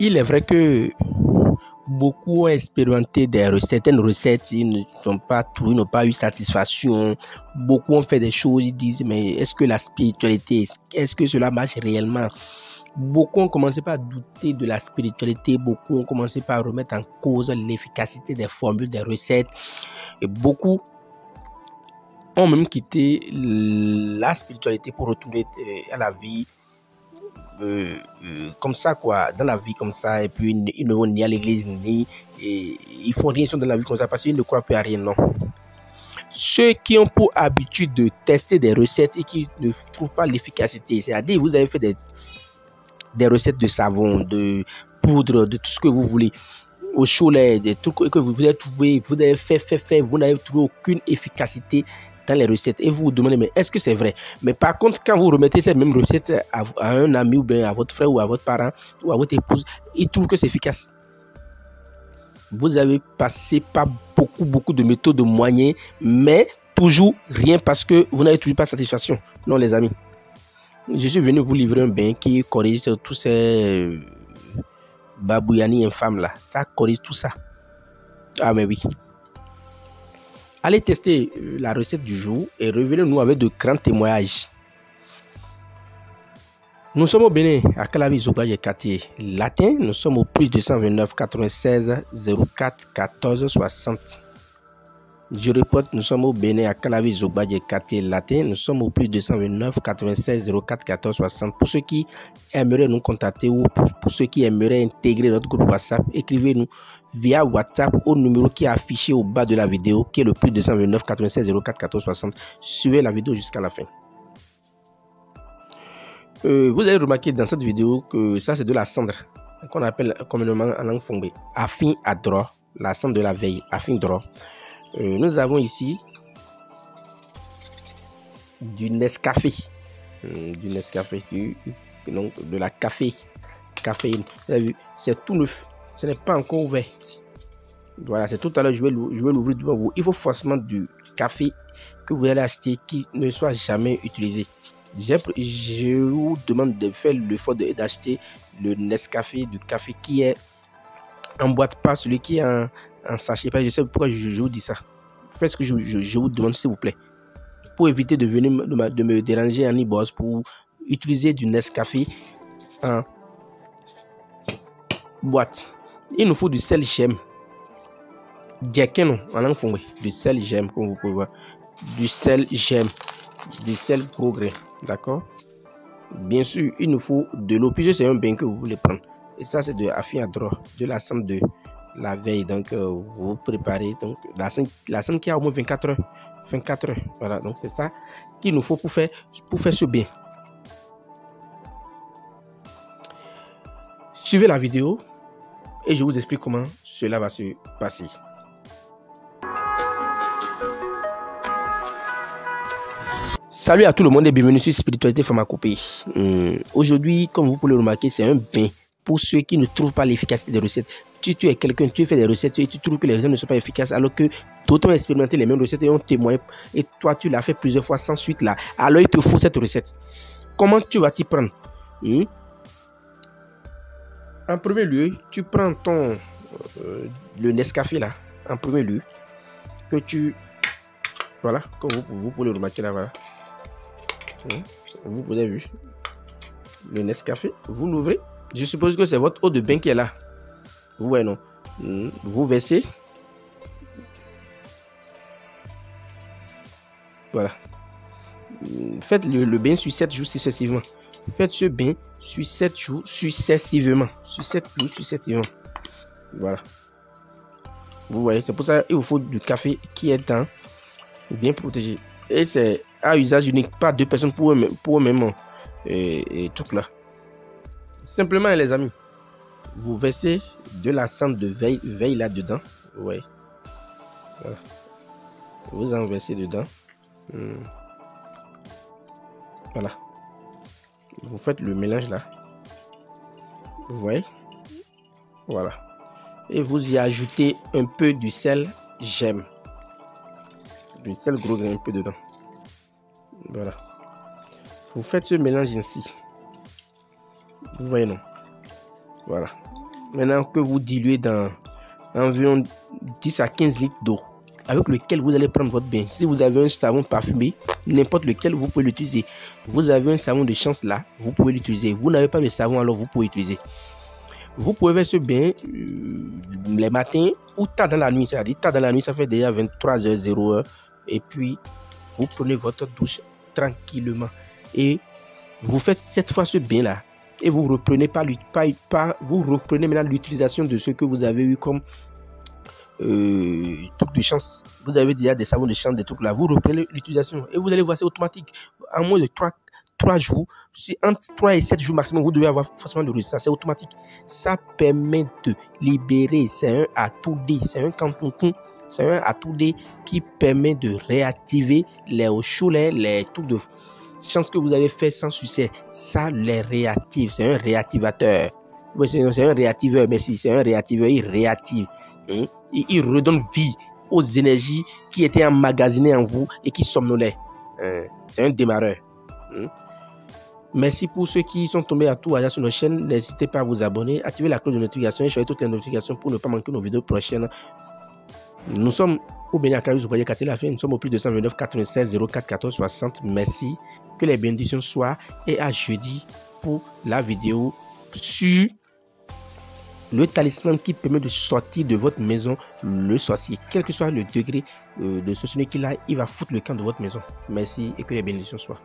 Il est vrai que beaucoup ont expérimenté certaines recettes, ils ne sont pas trouvés, n'ont pas eu satisfaction. Beaucoup ont fait des choses, ils disent, mais est-ce que la spiritualité, est-ce que cela marche réellement? Beaucoup ont commencé par douter de la spiritualité, beaucoup ont commencé par remettre en cause l'efficacité des formules, des recettes, et beaucoup ont même quitté la spiritualité pour retourner à la vie comme ça, quoi, dans la vie comme ça, et puis ils ne vont ni à l'église, ni ils font rien dans la vie comme ça parce qu'ils ne croient plus à rien, non. Ceux qui ont pour habitude de tester des recettes et qui ne trouvent pas l'efficacité, c'est-à-dire vous avez fait des recettes de savon, de poudre, de tout ce que vous voulez, au cholet, des trucs que vous avez trouvé, vous avez fait, vous n'avez trouvé aucune efficacité dans les recettes et vous vous demandez mais est-ce que c'est vrai? Mais par contre, quand vous remettez cette même recette à un ami ou bien à votre frère ou à votre parent ou à votre épouse, il trouve que c'est efficace. Vous avez passé par beaucoup de méthodes, de moyens, mais toujours rien parce que vous n'avez toujours pas de satisfaction. Non, les amis. Je suis venu vous livrer un bain qui corrige tous ces babouyani infâmes là. Ça corrige tout ça. Ah mais oui. Allez tester la recette du jour et revenez-nous avec de grands témoignages. Nous sommes au Bénin, à Calavi, Zobage et quartier latin. Nous sommes au plus 229 96 04 14 60. Je répète, nous sommes au Bénin, à Calavi, Zobage et quartier latin. Nous sommes au plus 229 96 04 14 60. Pour ceux qui aimeraient nous contacter ou pour ceux qui aimeraient intégrer notre groupe WhatsApp, écrivez-nous via WhatsApp au numéro qui est affiché au bas de la vidéo, qui est le plus 229 96 04 14 60. Suivez la vidéo jusqu'à la fin. Vous avez remarqué dans cette vidéo que ça c'est de la cendre qu'on appelle communément en langue fongbe afin à dro, la cendre de la veille, afin dro. Nous avons ici du Nescafé, donc de la caféine. Vous avez vu, c'est tout neuf, ce n'est pas encore ouvert. Voilà, c'est tout à l'heure je vais l'ouvrir devant vous. Il faut forcément du café que vous allez acheter qui ne soit jamais utilisé. Je vous demande de faire l'effort d'acheter le Nescafé, du café qui est en boîte, pas celui qui est en sachet. Je sais pourquoi je vous dis ça. Faites ce que je vous demande, s'il vous plaît. Pour éviter de venir de me déranger en e-boss, pour utiliser du Nescafé en boîte. Il nous faut du sel gemme. Djekeno en langue fongbe. Du sel gemme, comme vous pouvez voir. Du sel gemme. Du sel progrès. D'accord. Bien sûr, il nous faut de l'eau. Puis c'est un bain que vous voulez prendre. Et ça, c'est de afin à dro, de la cendre de la veille. Donc, vous préparez donc la cendre qui a au moins 24 heures. 24 heures. Voilà. Donc, c'est ça qu'il nous faut pour faire ce bain. Suivez la vidéo et je vous explique comment cela va se passer. Salut à tout le monde et bienvenue sur Spiritualité Pharmacopée. Aujourd'hui, comme vous pouvez le remarquer, c'est un bain pour ceux qui ne trouvent pas l'efficacité des recettes. Tu es quelqu'un, tu fais des recettes et tu trouves que les recettes ne sont pas efficaces alors que d'autres ont expérimenté les mêmes recettes et ont témoigné et toi tu l'as fait plusieurs fois sans suite là. Alors il te faut cette recette. Comment tu vas t'y prendre? En premier lieu, tu prends le Nescafé là. En premier lieu, que tu... Voilà, comme vous pouvez le remarquer là, voilà. Vous avez vu le Nescafé, vous l'ouvrez. Je suppose que c'est votre eau de bain qui est là. Vous voyez, non? Vous versez. Voilà. Faites le bain sur 7 jours successivement. Faites ce bain sur 7 jours successivement. Sur 7 jours successivement. Voilà. Vous voyez, c'est pour ça qu'il vous faut du café qui est bien protégé. Et c'est à usage unique, pas deux personnes pour eux-mêmes et tout là. Simplement, les amis, vous versez de la cendre de veille là-dedans. Ouais. Voilà. Vous en versez dedans. Voilà. Vous faites le mélange là. Vous voyez. Voilà. Et vous y ajoutez un peu du sel gemme. Du sel gros grain un peu dedans. Voilà. Vous faites ce mélange ainsi. Vous voyez, non? Voilà. Maintenant que vous diluez dans environ 10 à 15 litres d'eau, avec lequel vous allez prendre votre bain. Si vous avez un savon parfumé, n'importe lequel, vous pouvez l'utiliser. Vous avez un savon de chance là, vous pouvez l'utiliser. Vous n'avez pas de savon, alors vous pouvez utiliser. Vous pouvez faire ce bain les matins ou tard dans la nuit. C'est-à-dire tard dans la nuit, ça fait déjà 23h00. Et puis, vous prenez votre douche tranquillement. Et vous faites cette fois ce bain là. Et vous reprenez vous reprenez maintenant l'utilisation de ce que vous avez eu comme truc de chance. Vous avez déjà des savons de chance, des trucs là. Vous reprenez l'utilisation et vous allez voir, c'est automatique. En moins de 3 jours, entre 3 et 7 jours maximum, vous devez avoir forcément le résultat. C'est automatique. Ça permet de libérer. C'est un atout-D. C'est un canton. C'est un atout-D qui permet de réactiver les cholets, les trucs de chance que vous avez fait sans succès. Ça les réactive. C'est un réactivateur. Oui, c'est un réactiveur. Merci. C'est un réactiveur. Il réactive. Il redonne vie aux énergies qui étaient emmagasinées en vous et qui somnolaient. C'est un démarreur. Merci pour ceux qui sont tombés à tout hasard sur notre chaîne. N'hésitez pas à vous abonner, activer la cloche de notification et choisir toutes les notifications pour ne pas manquer nos vidéos prochaines. Nous sommes au Bénin à vous voyez la fin. Nous sommes au plus de 129 96 04 14 60. Merci. Que les bénédictions soient et à jeudi pour la vidéo sur le talisman qui permet de sortir de votre maison le sorcier. Quel que soit le degré de sorcellerie qu'il a, il va foutre le camp de votre maison. Merci et que les bénédictions soient.